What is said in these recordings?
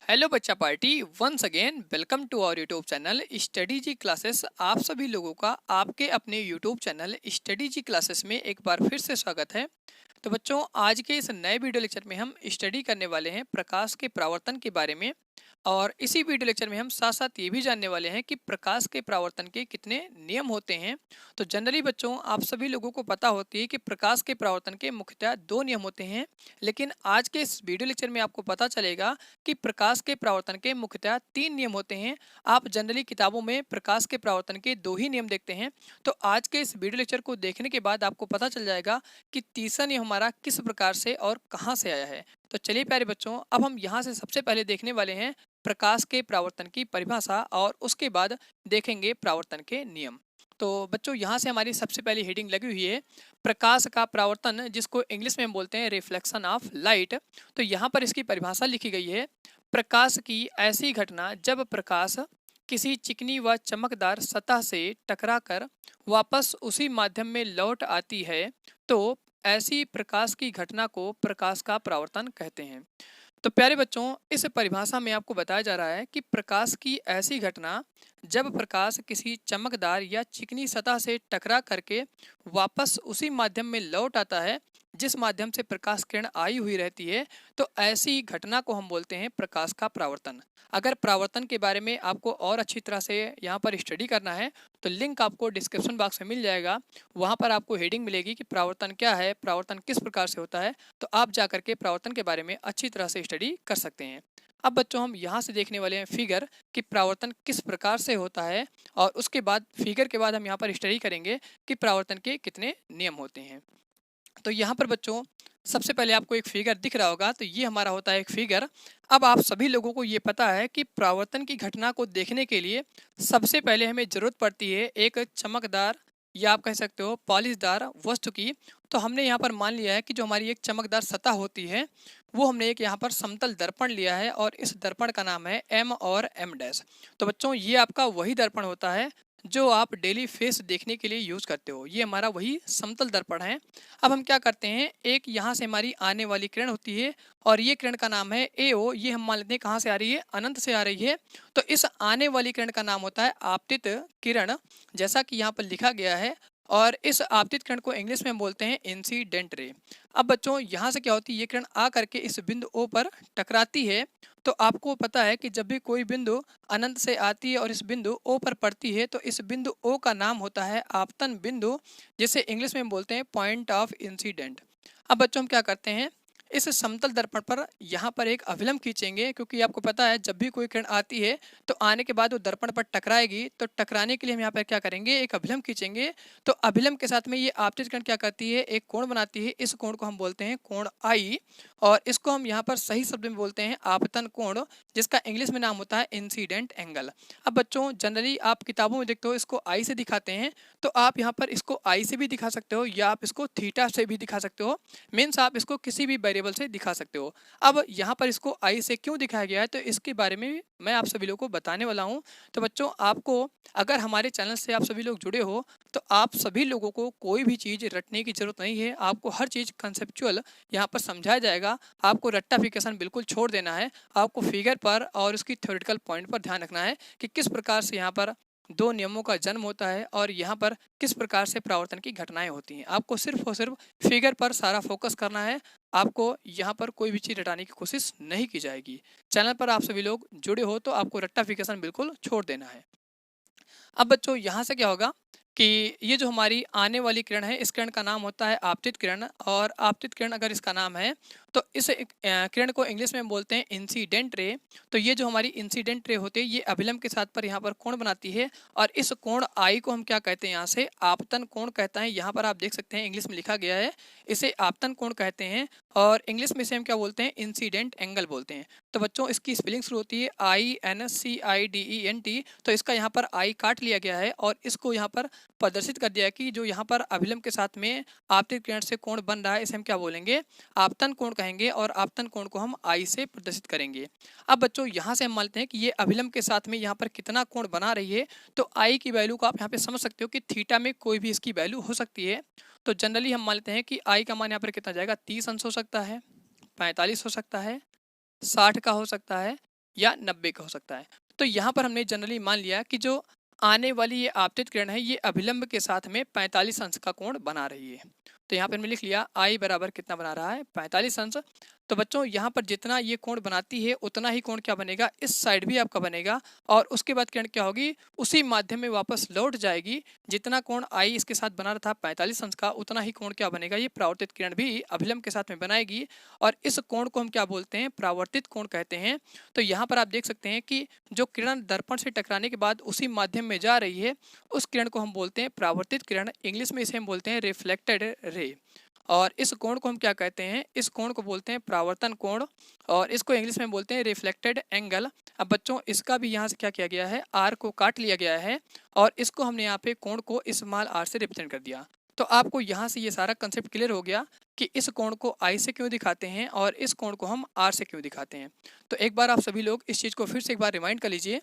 Hello बच्चा party once again welcome to our YouTube channel study G classes. आप सभी लोगों का आपके अपने YouTube channel study G classes में एक बार फिर से स्वागत है। तो बच्चों, आज के इस नए वीडियो लेक्चर में हम स्टडी करने वाले हैं प्रकाश के परावर्तन के बारे में। और इसी वीडियो लेक्चर में हम साथ साथ ये भी जानने वाले हैं कि प्रकाश के परावर्तन के कितने नियम होते हैं। तो जनरली बच्चों, आप सभी लोगों को पता होती है कि प्रकाश के परावर्तन के मुख्यतः दो नियम होते हैं। लेकिन आज के इस वीडियो लेक्चर में आपको पता चलेगा कि प्रकाश के परावर्तन के मुख्यतः तीन नियम होते हैं। आप जनरली किताबों में प्रकाश के परावर्तन के दो ही नियम देखते हैं। तो आज के इस वीडियो लेक्चर को देखने के बाद आपको पता चल जाएगा कि तीसरा नियम हमारा किस प्रकार से और कहाँ से आया है। तो चलिए प्यारे बच्चों, अब हम यहाँ से सबसे पहले देखने वाले हैं प्रकाश के परावर्तन की परिभाषा और उसके बाद देखेंगे परावर्तन के नियम। तो बच्चों, यहाँ से हमारी सबसे पहली हेडिंग लगी हुई है प्रकाश का परावर्तन, जिसको इंग्लिश में हम बोलते हैं रिफ्लेक्शन ऑफ लाइट। तो यहाँ पर इसकी परिभाषा लिखी गई है, प्रकाश की ऐसी घटना जब प्रकाश किसी चिकनी व चमकदार सतह से टकराकर वापस उसी माध्यम में लौट आती है, तो ऐसी प्रकाश की घटना को प्रकाश का परावर्तन कहते हैं। तो प्यारे बच्चों, इस परिभाषा में आपको बताया जा रहा है कि प्रकाश की ऐसी घटना जब प्रकाश किसी चमकदार या चिकनी सतह से टकरा करके वापस उसी माध्यम में लौट आता है जिस माध्यम से प्रकाश किरण आई हुई रहती है, तो ऐसी घटना को हम बोलते हैं प्रकाश का परावर्तन। अगर परावर्तन के बारे में आपको और अच्छी तरह से यहाँ पर स्टडी करना है तो लिंक आपको डिस्क्रिप्शन बॉक्स में मिल जाएगा। वहाँ पर आपको हेडिंग मिलेगी कि परावर्तन क्या है, परावर्तन किस प्रकार से होता है। तो आप जा करके परावर्तन के बारे में अच्छी तरह से स्टडी कर सकते हैं। अब बच्चों, हम यहाँ से देखने वाले हैं फिगर कि परावर्तन किस प्रकार से होता है, और उसके बाद फिगर के बाद हम यहाँ पर स्टडी करेंगे कि परावर्तन के कितने नियम होते हैं। तो यहाँ पर बच्चों, सबसे पहले आपको एक फिगर दिख रहा होगा, तो ये हमारा होता है एक फिगर। अब आप सभी लोगों को ये पता है कि परावर्तन की घटना को देखने के लिए सबसे पहले हमें जरूरत पड़ती है एक चमकदार या आप कह सकते हो पॉलिशदार वस्तु की। तो हमने यहाँ पर मान लिया है कि जो हमारी एक चमकदार सतह होती है वो हमने एक यहाँ पर समतल दर्पण लिया है, और इस दर्पण का नाम है एम और एम डैश। तो बच्चों, ये आपका वही दर्पण होता है जो आप डेली फेस देखने के लिए यूज करते हो। ये हमारा वही समतल दर्पण है। अब हम क्या करते हैं, एक यहाँ से हमारी आने वाली किरण होती है और ये किरण का नाम है एओ। ये हम मान लेते हैं कहाँ से आ रही है, अनंत से आ रही है। तो इस आने वाली किरण का नाम होता है आपतित किरण, जैसा कि यहाँ पर लिखा गया है। और इस आपतित किरण को इंग्लिश में बोलते हैं इंसिडेंट रे। अब बच्चों, यहाँ से क्या होती है, ये किरण आ करके इस बिंदु ओ पर टकराती है। तो आपको पता है कि जब भी कोई बिंदु अनंत से आती है और इस बिंदु ओ पर पड़ती है, तो इस बिंदु ओ का नाम होता है आपतन बिंदु, जिसे इंग्लिश में बोलते हैं पॉइंट ऑफ इंसिडेंट। अब बच्चों, हम क्या करते हैं, इस समतल दर्पण पर यहाँ पर एक अभिलंब खींचेंगे, क्योंकि आपको पता है जब भी कोई किरण आती है तो आने के बाद वो दर्पण पर टकराएगी। तो टकराने के लिए हम यहाँ पर क्या करेंगे, एक अभिलंब खींचेंगे। तो अभिलंब के साथ में ये आपतित किरण क्या करती है, एक कोण बनाती है। इस कोण को हम बोलते हैं कोण आई, और इसको हम यहाँ पर सही शब्द में बोलते हैं आपतन कोण, जिसका इंग्लिश में नाम होता है इंसिडेंट एंगल। अब बच्चों, जनरली आप किताबों में देखते हो इसको आई से दिखाते हैं, तो आप यहाँ पर इसको आई से भी दिखा सकते हो या आप इसको थीटा से भी दिखा सकते हो। मीन्स आप इसको किसी भी वेरिएबल से दिखा सकते हो। अब यहाँ पर इसको आई से क्यों दिखाया गया है, तो इसके बारे में मैं आप सभी लोगों को बताने वाला हूँ। तो बच्चों, आपको अगर हमारे चैनल से आप सभी लोग जुड़े हो तो आप सभी लोगों को कोई भी चीज़ रटने की जरूरत नहीं है। आपको हर चीज़ कंसेप्चुअल यहाँ पर समझाया जाएगा। आपको रट्टाफिकेशन बिल्कुल छोड़ देना है। आपको फिगर पर और उसकी थ्योरेटिकल पॉइंट पर ध्यान रखना है कि किस प्रकार से यहाँ पर दो नियमों का जन्म होता है और यहाँ पर किस प्रकार से परावर्तन की घटनाएं होती हैं। आपको सिर्फ और सिर्फ फिगर पर सारा फोकस करना है। आपको यहाँ पर कोई भी चीज़ रटाने की कोशिश नहीं की जाएगी। चैनल पर आप सभी लोग जुड़े हो तो आपको रट्टाफिकेशन बिल्कुल छोड़ देना है। अब बच्चों, यहाँ से क्या होगा कि ये जो हमारी आने वाली किरण है, इस किरण का नाम होता है आपतित किरण। और आपतित किरण अगर इसका नाम है तो इस किरण को इंग्लिश में बोलते हैं इंसिडेंट रे। तो ये जो हमारी इंसिडेंट रे होती है, ये अभिलंब के साथ पर यहाँ पर कोण बनाती है, और इस कोण आई को हम क्या कहते हैं, यहाँ से आपतन कोण कहता है। यहाँ पर आप देख सकते हैं इंग्लिश में लिखा गया है, इसे आपतन कोण कहते हैं, और इंग्लिश में इसे हम क्या बोलते हैं, इंसिडेंट एंगल बोलते हैं। तो बच्चों, इसकी स्पेलिंग शुरू होती है INCIDENT। तो इसका यहाँ पर आई काट लिया गया है और इसको यहाँ पर प्रदर्शित कर दिया है कि जो यहाँ पर अभिलंब के साथ में आपतित किरण से कोण बन रहा है, इसे हम क्या बोलेंगे, आपतन कोण कहेंगे, और आपतन कोण को हम आई से प्रदर्शित करेंगे। अब बच्चों, यहाँ से हम मानते हैं कि ये अभिलंब के साथ में यहाँ पर कितना कोण बना रही है। तो आई की वैल्यू को आप यहाँ पे समझ सकते हो कि थीटा में कोई भी इसकी वैल्यू हो सकती है। तो जनरली हम मान लेते हैं कि आई का मान यहाँ पर कितना जाएगा, 30 अंश हो सकता है, 45 हो सकता है, 60 का हो सकता है, या 90 का हो सकता है। तो यहाँ पर हमने जनरली मान लिया कि जो आने वाली ये आपतित किरण है ये अभिलंब के साथ में 45 अंश का कोण बना रही है। तो यहाँ पर मैंने लिख लिया आई बराबर कितना बना रहा है 45 अंश। तो बच्चों यहाँ पर जितना ये कोण बनाती है उतना ही कोण क्या बनेगा, इस साइड भी आपका बनेगा और उसके बाद किरण क्या होगी, उसी माध्यम में वापस लौट जाएगी। जितना कोण आई इसके साथ बना रहा था 45 अंश का, उतना ही कोण क्या बनेगा, ये परावर्तित किरण भी अभिलंब के साथ में बनाएगी और इस कोण को हम क्या बोलते हैं, परावर्तित कोण कहते हैं। तो यहाँ पर आप देख सकते हैं कि जो किरण दर्पण से टकराने के बाद उसी माध्यम में जा रही है उस किरण को हम बोलते हैं परावर्तित किरण। इंग्लिश में इसे हम बोलते हैं रिफ्लेक्टेड रे। और इस कोण को हम क्या कहते हैं, इस कोण को बोलते हैं परावर्तन कोण और इसको इंग्लिश में बोलते हैं रिफ्लेक्टेड एंगल। अब बच्चों इसका भी यहाँ से क्या किया गया है, आर को काट लिया गया है और इसको हमने यहाँ पे कोण को स्मॉल आर से रिप्रेजेंट कर दिया। तो आपको यहाँ से ये सारा कंसेप्ट क्लियर हो गया कि इस कोण को आई से क्यों दिखाते हैं और इस कोण को हम आर से क्यों दिखाते हैं। तो एक बार आप सभी लोग इस चीज़ को फिर से एक बार रिमाइंड कर लीजिए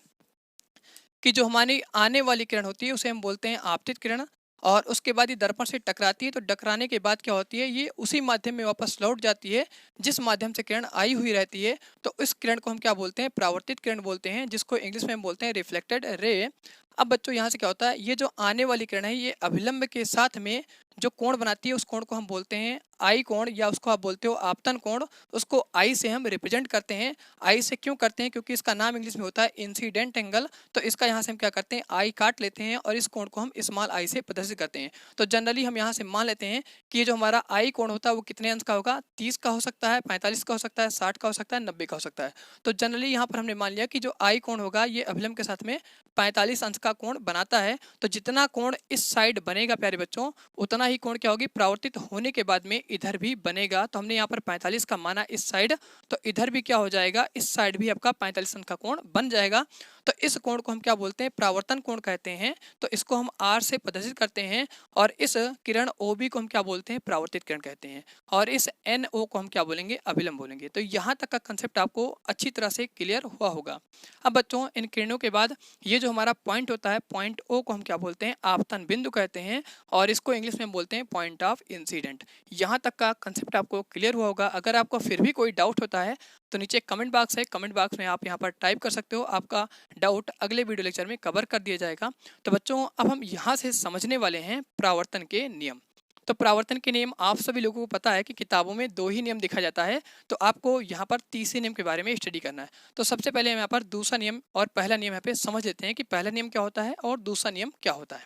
कि जो हमारी आने वाली किरण होती है उसे हम बोलते हैं आपतित किरण और उसके बाद ये दर्पण से टकराती है। तो टकराने के बाद क्या होती है, ये उसी माध्यम में वापस लौट जाती है जिस माध्यम से किरण आई हुई रहती है। तो इस किरण को हम क्या बोलते हैं, परावर्तित किरण बोलते हैं, जिसको इंग्लिश में हम बोलते हैं रिफ्लेक्टेड रे। अब बच्चों यहाँ से क्या होता है, ये जो आने वाली किरण है ये अभिलंब के साथ में जो कोण बनाती है उस कोण को हम बोलते हैं आई कोण या उसको आप बोलते हो आपतन कोण। उसको आई से हम रिप्रेजेंट करते हैं। आई से क्यों करते हैं, क्योंकि इसका नाम इंग्लिश में होता है इंसिडेंट एंगल। तो इसका यहाँ से हम क्या करते हैं, आई काट लेते हैं और इस कोण को हम स्मॉल आई से प्रदर्शित करते हैं। तो जनरली हम यहाँ से मान लेते हैं कि ये जो हमारा आई कोण होता है वो कितने अंश का होगा, 30 का हो सकता है, 45 का हो सकता है, 60 का हो सकता है, 90 का हो सकता है। तो जनरली यहाँ पर हमने मान लिया कि जो आई कोण होगा ये अभिलंब के साथ में 45 अंश का कोण बनाता है। तो जितना कोण इस साइड बनेगा प्यारे बच्चों, उतना ही कोण क्या होगी, परावर्तित होने के बाद में इधर भी बनेगा। तो हमने यहाँ पर 45 का माना इस साइड, तो इधर भी क्या हो जाएगा, इस साइड भी आपका 45 अंश का कोण बन जाएगा। तो इस कोण को हम क्या बोलते हैं, परावर्तन कोण कहते हैं। तो इसको हम आर से प्रदर्शित करते हैं और इस किरण ओ बी को हम क्या बोलते हैं, परावर्तित किरण कहते हैं और इस एन ओ को हम क्या बोलेंगे, अभिलंब बोलेंगे। तो यहाँ तक का कंसेप्ट आपको अच्छी तरह से क्लियर हुआ होगा। अब बच्चों इन किरणों के बाद ये जो हमारा पॉइंट होता है, पॉइंट ओ को हम क्या बोलते हैं, आपतन बिंदु कहते हैं और इसको इंग्लिश में बोलते हैं पॉइंट ऑफ इंसिडेंट। यहाँ तक का कंसेप्ट आपको क्लियर हुआ होगा। अगर आपको फिर भी कोई डाउट होता है तो नीचे कमेंट बॉक्स है, कमेंट बॉक्स में आप यहाँ पर टाइप कर सकते हो। आपका डाउट अगले वीडियो लेक्चर में कवर कर दिया जाएगा। तो बच्चों अब हम यहाँ से समझने वाले हैं परावर्तन के नियम। तो परावर्तन के नियम आप सभी लोगों को पता है कि किताबों में 2 ही नियम दिखा जाता है। तो आपको यहाँ पर तीसरे नियम के बारे में स्टडी करना है। तो सबसे पहले हम यहाँ पर दूसरा नियम और पहला नियम यहाँ पे समझ लेते हैं कि पहला नियम क्या होता है और दूसरा नियम क्या होता है।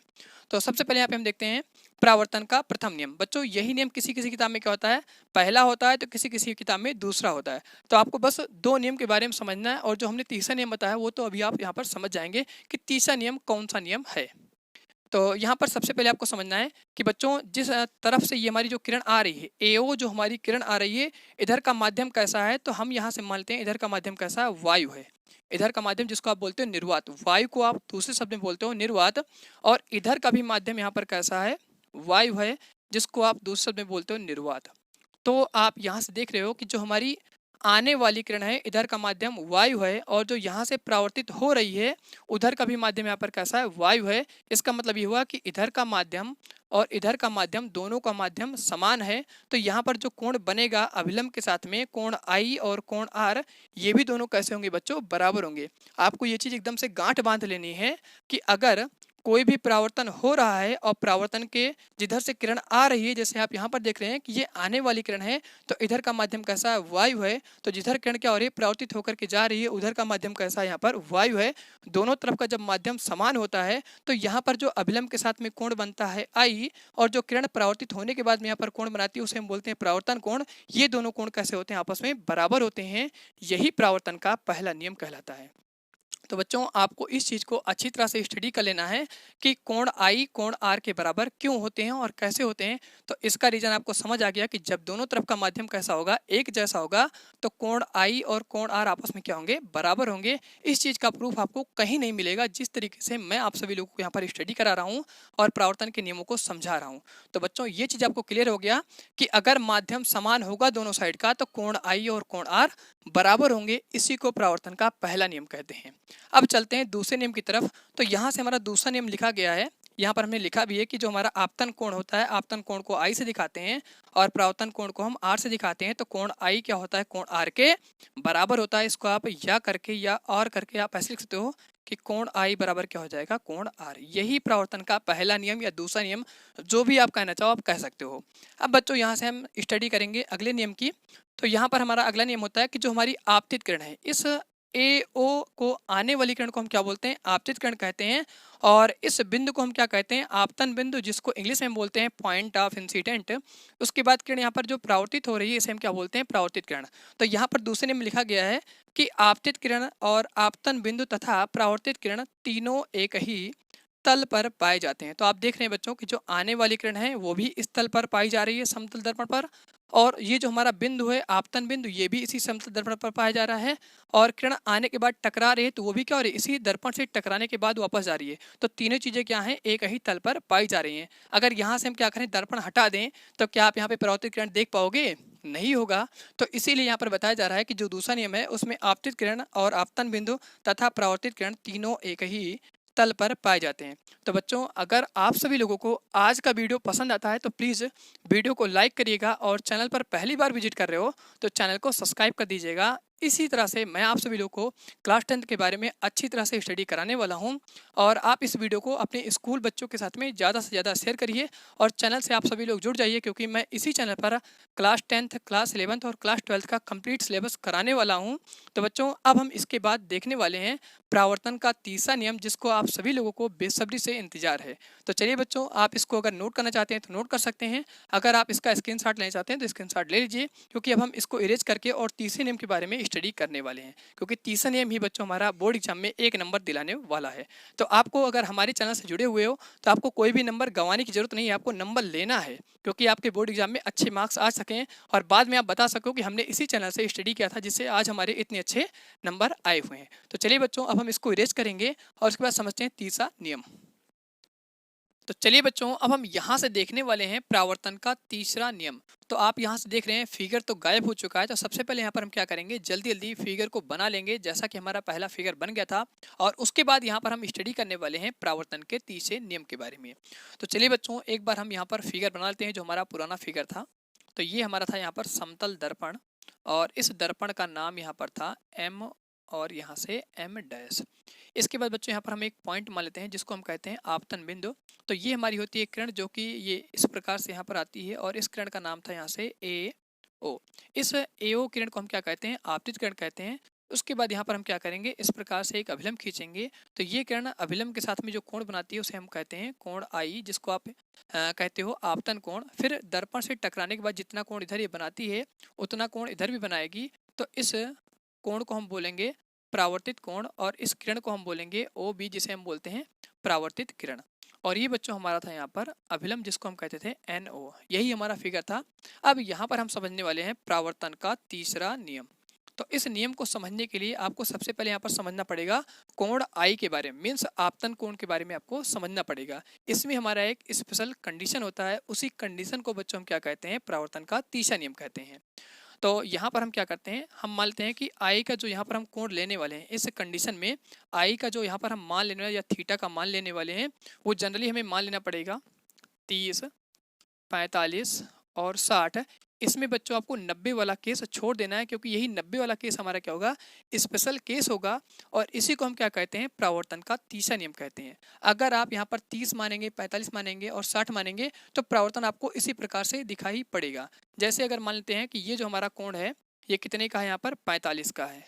तो सबसे पहले यहाँ पे हम देखते हैं परावर्तन का प्रथम नियम। बच्चों यही नियम किसी किसी किताब में क्या होता है, पहला होता है, तो किसी किसी किताब में दूसरा होता है। तो आपको बस 2 नियम के बारे में समझना है और जो हमने तीसरा नियम बताया वो तो अभी आप यहाँ पर समझ जाएंगे कि तीसरा नियम कौन सा नियम है। तो यहाँ पर सबसे पहले आपको समझना है कि बच्चों जिस तरफ से ये हमारी जो किरण आ रही है, एओ जो हमारी किरण आ रही है, इधर का माध्यम कैसा है, तो हम यहाँ से मानते हैं इधर का माध्यम कैसा है, वायु है। इधर का माध्यम जिसको आप बोलते हो निर्वात, वायु को आप दूसरे शब्द में बोलते हो निर्वात। और इधर का भी माध्यम यहाँ पर कैसा है, वायु है, जिसको आप दूसरे शब्द में बोलते हो निर्वात। तो आप यहाँ से देख रहे हो कि जो हमारी आने वाली किरण है इधर का माध्यम वायु है और जो यहाँ से परावर्तित हो रही है उधर का भी माध्यम यहाँ पर कैसा है, वायु है। इसका मतलब ये हुआ कि इधर का माध्यम और इधर का माध्यम दोनों का माध्यम समान है। तो यहाँ पर जो कोण बनेगा अभिलंब के साथ में, कोण आई और कोण आर, ये भी दोनों कैसे होंगे बच्चों, बराबर होंगे। आपको ये चीज़ एकदम से गांठ बांध लेनी है कि अगर कोई भी परावर्तन हो रहा है और परावर्तन के जिधर से किरण आ रही है, जैसे आप यहाँ पर देख रहे हैं कि ये आने वाली किरण है, तो इधर का माध्यम कैसा है, वायु है। तो जिधर किरण क्या हो रही है, परावर्तित होकर के जा रही है, उधर का माध्यम कैसा है, यहाँ पर वायु है। दोनों तरफ का जब माध्यम समान होता है तो यहाँ पर जो अभिलंब के साथ में कोण बनता है आई और जो किरण परावर्तित होने के बाद में यहाँ पर कोण बनाती है उसे हम बोलते हैं परावर्तन कोण। ये दोनों कोण कैसे होते हैं, आपस में बराबर होते हैं। यही परावर्तन का पहला नियम कहलाता है। तो बच्चों आपको इस चीज़ को अच्छी तरह से स्टडी कर लेना है कि कोण आई कोण आर के बराबर क्यों होते हैं और कैसे होते हैं। तो इसका रीजन आपको समझ आ गया कि जब दोनों तरफ का माध्यम कैसा होगा, एक जैसा होगा, तो कोण आई और कोण आर आपस में क्या होंगे, बराबर होंगे। इस चीज़ का प्रूफ आपको कहीं नहीं मिलेगा जिस तरीके से मैं आप सभी लोगों को यहाँ पर स्टडी करा रहा हूँ और परावर्तन के नियमों को समझा रहा हूँ। तो बच्चों ये चीज़ आपको क्लियर हो गया कि अगर माध्यम समान होगा दोनों साइड का तो कोण आई और कोण आर बराबर होंगे। इसी को परावर्तन का पहला नियम कहते हैं। अब चलते हैं दूसरे नियम की तरफ। तो यहाँ से हमारा दूसरा नियम लिखा गया है यहाँ पर हमने लिखा भी है कि जो हमारा आपतन कोण होता है, आपतन कोण को आई से दिखाते हैं और परावर्तन कोण को हम आर से दिखाते हैं। तो कोण आई क्या होता है, कोण आर के बराबर होता है। इसको आप या करके या और करके आप ऐसे लिख सकते हो कि कोण आई बराबर क्या हो जाएगा, कोण आर। यही परावर्तन का पहला नियम या दूसरा नियम, जो भी आप कहना चाहो आप कह सकते हो। अब बच्चों यहाँ से हम स्टडी करेंगे अगले नियम की। तो यहाँ पर हमारा अगला नियम होता है कि जो हमारी आपतित किरण है, इस ए ओ को आने वाली किरण को हम क्या बोलते हैं, आपतित किरण कहते हैं। और इस बिंदु को हम क्या कहते हैं, आपतन बिंदु, जिसको इंग्लिश में बोलते हैं पॉइंट ऑफ इंसिडेंट। उसके बाद किरण यहाँ पर जो परावर्तित हो रही है, इसे हम क्या बोलते हैं, परावर्तित किरण। तो यहाँ पर दूसरे नियम में लिखा गया है कि आपतित किरण और आपतन बिंदु तथा परावर्तित किरण तीनों एक ही तल पर पाए जाते हैं। तो आप देख रहे हैं बच्चों कि जो आने वाली किरण है वो भी इस तल पर पाई जा रही है, समतल दर्पण पर। और ये जो हमारा बिंदु है आपतन बिंदु, ये भी इसी समतल दर्पण पर पाया जा रहा है। और किरण आने के बाद टकरा रही है तो वो भी क्या हो रही है, इसी दर्पण से टकराने के बाद वापस जा रही है। तो तीनों चीजें क्या हैं, एक ही तल पर पाई जा रही हैं। अगर यहाँ से हम क्या करें, दर्पण हटा दें, तो क्या आप यहाँ पे परावर्तित किरण देख पाओगे, नहीं होगा। तो इसीलिए यहाँ पर बताया जा रहा है कि जो दूसरा नियम है उसमें आपतित किरण और आपतन बिंदु तथा परावर्तित किरण तीनों एक ही तल पर पाए जाते हैं। तो बच्चों, अगर आप सभी लोगों को आज का वीडियो पसंद आता है तो प्लीज़ वीडियो को लाइक करिएगा, और चैनल पर पहली बार विजिट कर रहे हो तो चैनल को सब्सक्राइब कर दीजिएगा। इसी तरह से मैं आप सभी लोगों को क्लास 10th के बारे में अच्छी तरह से स्टडी कराने वाला हूं। और आप इस वीडियो को अपने स्कूल बच्चों के साथ में ज़्यादा से ज़्यादा शेयर करिए, और चैनल से आप सभी लोग जुड़ जाइए, क्योंकि मैं इसी चैनल पर क्लास 10th, क्लास 11th और क्लास 12th का कंप्लीट सिलेबस कराने वाला हूं। तो बच्चों, अब हम इसके बाद देखने वाले हैं परावर्तन का तीसरा नियम, जिसको आप सभी लोगों को बेसब्री से इंतजार है। तो चलिए बच्चों, आप इसको अगर नोट करना चाहते हैं तो नोट कर सकते हैं। अगर आप इसका स्क्रीनशॉट लेना चाहते हैं तो स्क्रीनशॉट ले लीजिए, क्योंकि अब हम इसको इरेज करके और तीसरे नियम के बारे में स्टडी करने वाले हैं। क्योंकि तीसरा नियम ही बच्चों हमारा बोर्ड एग्जाम में 1 नंबर दिलाने वाला है। तो आपको अगर हमारे चैनल से जुड़े हुए हो तो आपको कोई भी नंबर गंवाने की जरूरत नहीं है, आपको नंबर लेना है, क्योंकि आपके बोर्ड एग्जाम में अच्छे मार्क्स आ सकें और बाद में आप बता सको कि हमने इसी चैनल से स्टडी किया था, जिससे आज हमारे इतने अच्छे नंबर आए हुए हैं। तो चलिए बच्चों, अब हम इसको इरेज करेंगे और उसके बाद समझते हैं तीसरा नियम। तो चलिए बच्चों, अब हम यहाँ से देखने वाले हैं परावर्तन का तीसरा नियम। तो आप यहाँ से देख रहे हैं फिगर तो गायब हो चुका है। तो सबसे पहले यहाँ पर हम क्या करेंगे, जल्दी जल्दी फिगर को बना लेंगे, जैसा कि हमारा पहला फिगर बन गया था। और उसके बाद यहाँ पर हम स्टडी करने वाले हैं परावर्तन के तीसरे नियम के बारे में। तो चलिए बच्चों, एक बार हम यहाँ पर फिगर बना लेते हैं, जो हमारा पुराना फिगर था। तो ये हमारा था यहाँ पर समतल दर्पण, और इस दर्पण का नाम यहाँ पर था एम, और यहाँ से एम डैश। इसके बाद बच्चों यहाँ पर हम एक पॉइंट मान लेते हैं, जिसको हम कहते हैं आपतन बिंदु। तो ये हमारी होती है किरण, जो कि ये इस प्रकार से यहाँ पर आती है, और इस किरण का नाम था यहाँ से ए ओ। इस ए ओ किरण को हम क्या कहते हैं, आपतित किरण कहते हैं। उसके बाद यहाँ पर हम क्या करेंगे, इस प्रकार से एक अभिलंब खींचेंगे। तो ये किरण अभिलंब के साथ में जो कोण बनाती है उसे हम कहते हैं कोण आई, जिसको आप कहते हो आपतन कोण। फिर दर्पण से टकराने के बाद जितना कोण इधर ये बनाती है उतना कोण इधर भी बनाएगी। तो इस कोण को हम बोलेंगे परावर्तित कोण, और इस किरण को हम बोलेंगे ओ बी, जिसे हम बोलते हैं परावर्तित किरण। और ये बच्चों हमारा था यहाँ पर अभिलंब, जिसको हम कहते थे एन ओ। यही हमारा फिगर था। अब यहाँ पर हम समझने वाले हैं परावर्तन का तीसरा नियम। तो इस नियम को समझने के लिए आपको सबसे पहले यहाँ पर समझना पड़ेगा कोण आई के बारे में, मीन्स आपतन कोण के बारे में आपको समझना पड़ेगा। इसमें हमारा एक स्पेशल कंडीशन होता है, उसी कंडीशन को बच्चों हम क्या कहते हैं, परावर्तन का तीसरा नियम कहते हैं। तो यहाँ पर हम क्या करते हैं, हम मानते हैं कि आई का जो यहाँ पर हम कोण लेने वाले हैं, इस कंडीशन में आई का जो यहाँ पर हम मान लेने वाले या थीटा का मान लेने वाले हैं, वो जनरली हमें मान लेना पड़ेगा 30, 45 और 60। इसमें बच्चों आपको 90 वाला केस छोड़ देना है, क्योंकि यही 90 वाला केस हमारा क्या होगा, स्पेशल केस होगा। और इसी को हम क्या कहते हैं, परावर्तन का तीसरा नियम कहते हैं। अगर आप यहाँ पर 30 मानेंगे, 45 मानेंगे और 60 मानेंगे तो परावर्तन आपको इसी प्रकार से दिखाई पड़ेगा। जैसे अगर मान लेते हैं कि ये जो हमारा कोण है ये कितने का है, यहाँ पर 45 का है।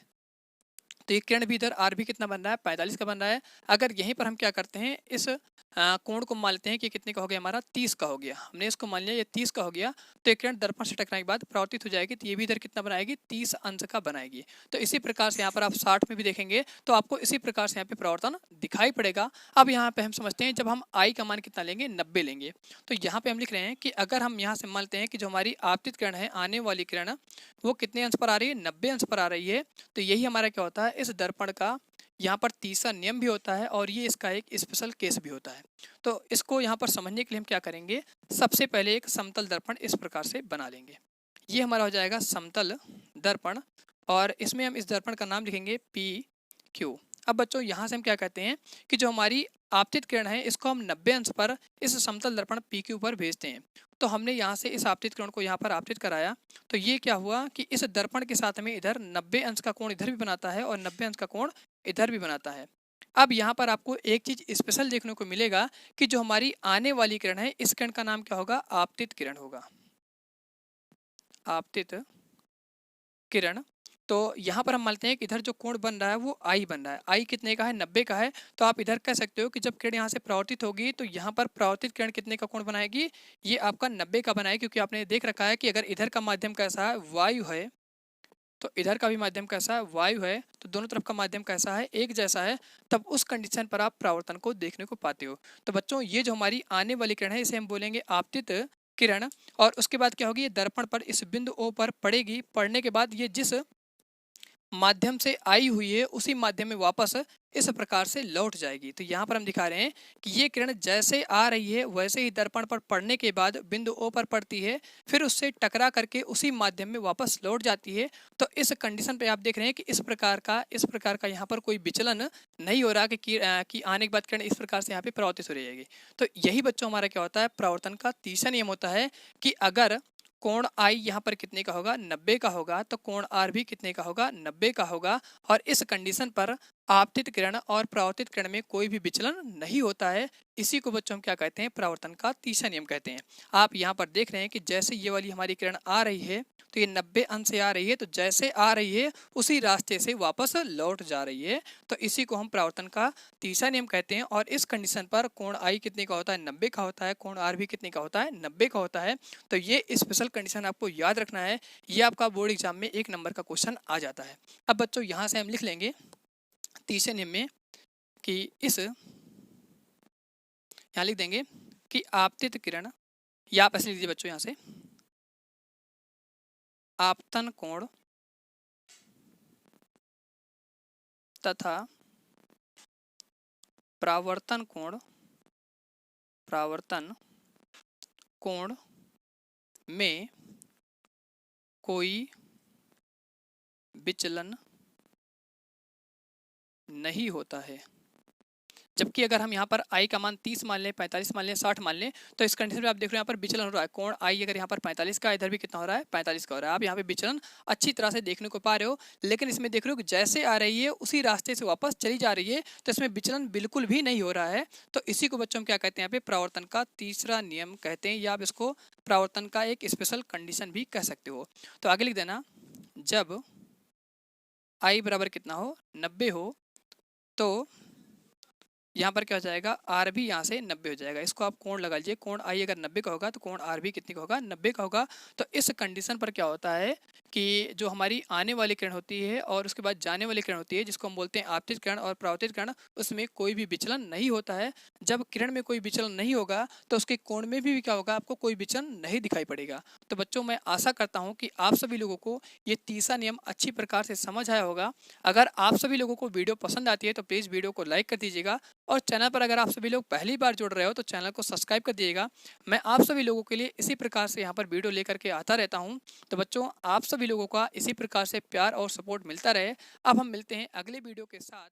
तो ये किरण भी इधर आर भी कितना बन रहा है, 45 का बन रहा है। अगर यहीं पर हम क्या करते हैं, इस कोण को मान लेते हैं कि कितने का हो गया, हमारा 30 का हो गया। हमने इसको मान लिया ये 30 का हो गया। तो ये किरण दर्पण से टकराने के बाद परावर्तित हो जाएगी, तो ये भी इधर कितना बनाएगी, 30 अंश का बनाएगी। तो इसी प्रकार से यहाँ पर आप 60 में भी देखेंगे तो आपको इसी प्रकार से यहाँ पे परावर्तन दिखाई पड़ेगा। अब यहाँ पे हम समझते हैं, जब हम आई का मान कितना लेंगे, 90 लेंगे। तो यहाँ पे हम लिख रहे हैं कि अगर हम यहाँ से मानते हैं कि जो हमारी आपतित किरण है, आने वाली किरण, वो कितने अंश पर आ रही है, 90 अंश पर आ रही है। तो यही हमारा क्या होता है, इस दर्पण का यहाँ पर तीसरा नियम भी होता है, और ये इसका एक स्पेशल केस भी होता है। तो इसको यहाँ पर समझने के लिए हम क्या करेंगे, सबसे पहले एक समतल दर्पण इस प्रकार से बना लेंगे। ये हमारा हो जाएगा समतल दर्पण, और इसमें हम इस दर्पण का नाम लिखेंगे पी क्यू। अब बच्चों यहाँ से हम क्या कहते हैं कि जो हमारी आपतित किरण है इसको हम 90 अंश पर इस समतल दर्पण P के ऊपर भेजते हैं। तो हमने यहाँ से इस आपतित किरण को यहाँ पर आपतित कराया, तो ये क्या हुआ कि इस दर्पण के साथ में इधर 90 अंश का कोण इधर भी बनाता है और 90 अंश का कोण इधर भी बनाता है। अब यहाँ पर आपको एक चीज स्पेशल देखने को मिलेगा कि जो हमारी आने वाली किरण है इस किरण का नाम क्या होगा, आपतित किरण होगा, आपतित किरण। तो यहाँ पर हम मानते हैं कि इधर जो कोण बन रहा है वो आई बन रहा है, आई कितने का है, 90 का है। तो आप इधर कह सकते हो कि जब किरण यहाँ से परावर्तित होगी तो यहाँ पर परावर्तित किरण कितने का कोण बनाएगी, ये आपका 90 का बनाएगी, क्योंकि आपने देख रखा है कि अगर इधर का माध्यम कैसा है, वायु है, तो इधर का भी माध्यम कैसा है, वायु है, तो दोनों तरफ का माध्यम कैसा है, एक जैसा है, तब उस कंडीशन पर आप परावर्तन को देखने को पाते हो। तो बच्चों ये जो हमारी आने वाली किरण है इसे हम बोलेंगे आपतित किरण। और उसके बाद क्या होगी, ये दर्पण पर इस बिंदु O पर पड़ेगी, पड़ने के बाद ये जिस माध्यम से आई हुई है उसी माध्यम में वापस इस प्रकार से लौट जाएगी। तो यहाँ पर हम दिखा रहे हैं कि ये किरण जैसे आ रही है वैसे ही दर्पण पर पड़ने के बाद बिंदु O पर पड़ती है, फिर उससे टकरा करके उसी माध्यम में वापस लौट जाती है। तो इस कंडीशन पे आप देख रहे हैं कि इस प्रकार का यहाँ पर कोई विचलन नहीं हो रहा कि आने के बाद किरण इस प्रकार से यहाँ पे परावर्तित हो जाएगी। तो यही बच्चों हमारा क्या होता है, परावर्तन का तीसरा नियम होता है कि अगर कोण आई यहाँ पर कितने का होगा, 90 का होगा, तो कोण आर भी कितने का होगा, 90 का होगा। और इस कंडीशन पर आपतित किरण और परावर्तित किरण में कोई भी विचलन नहीं होता है। इसी को बच्चों हम क्या कहते हैं, परावर्तन का तीसरा नियम कहते हैं। आप यहाँ पर देख रहे हैं कि जैसे ये वाली हमारी किरण आ रही है तो ये 90 अंश से आ रही है, तो जैसे आ रही है उसी रास्ते से वापस लौट जा रही है। तो इसी को हम परावर्तन का तीसरा नियम कहते हैं। और इस कंडीशन पर कोण आई कितने का होता है, 90 का होता है, कोण आर भी कितने का होता है, 90 का होता है। तो ये स्पेशल कंडीशन आपको याद रखना है, ये आपका बोर्ड एग्जाम में 1 नंबर का क्वेश्चन आ जाता है। अब बच्चों यहाँ से हम लिख लेंगे तीसरे नियम में कि यहाँ लिख देंगे कि आपतित किरण, या आप ऐसे लिख दीजिए बच्चों यहाँ से, आपतन कोण तथा परावर्तन कोण में कोई विचलन नहीं होता है। जबकि अगर हम यहाँ पर आई का मान 30 मान लें, 45 मान लें, 60 मान लें, तो इस कंडीशन में आप देख रहे हो यहाँ पर विचलन हो रहा है। कोण आई अगर यहाँ पर 45 का, इधर भी कितना हो रहा है, 45 का हो रहा है। आप यहाँ पे विचलन अच्छी तरह से देखने को पा रहे हो। लेकिन इसमें देख रहे हो कि जैसे आ रही है उसी रास्ते से वापस चली जा रही है, तो इसमें विचलन बिल्कुल भी नहीं हो रहा है। तो इसी को बच्चों हम क्या कहते हैं, यहाँ पे परावर्तन का तीसरा नियम कहते हैं, या आप इसको परावर्तन का एक स्पेशल कंडीशन भी कह सकते हो। तो आगे लिख देना, जब आई बराबर कितना हो, 90 हो, तो यहाँ पर क्या हो जाएगा, आर भी यहाँ से 90 हो जाएगा। इसको आप कोण लगा लीजिए, कोण आई अगर 90 का होगा तो कोण आर भी कितने का होगा, 90 का होगा। तो इस कंडीशन पर क्या होता है कि जो हमारी आने वाली किरण होती है और उसके बाद जाने वाली किरण होती है, जिसको हम बोलते हैं आपतित किरण और परावर्तित किरण, उसमें कोई भी विचलन नहीं होता है। जब किरण में कोई विचलन नहीं होगा तो उसके कोण में भी क्या होगा, आपको कोई विचलन नहीं दिखाई पड़ेगा। तो बच्चों मैं आशा करता हूँ कि आप सभी लोगों को ये तीसरा नियम अच्छी प्रकार से समझ आया होगा। अगर आप सभी लोगों को वीडियो पसंद आती है तो प्लीज़ वीडियो को लाइक कर दीजिएगा, और चैनल पर अगर आप सभी लोग पहली बार जुड़ रहे हो तो चैनल को सब्सक्राइब कर दिएगा। मैं आप सभी लोगों के लिए इसी प्रकार से यहाँ पर वीडियो लेकर के आता रहता हूँ। तो बच्चों आप सभी लोगों का इसी प्रकार से प्यार और सपोर्ट मिलता रहे। अब हम मिलते हैं अगले वीडियो के साथ।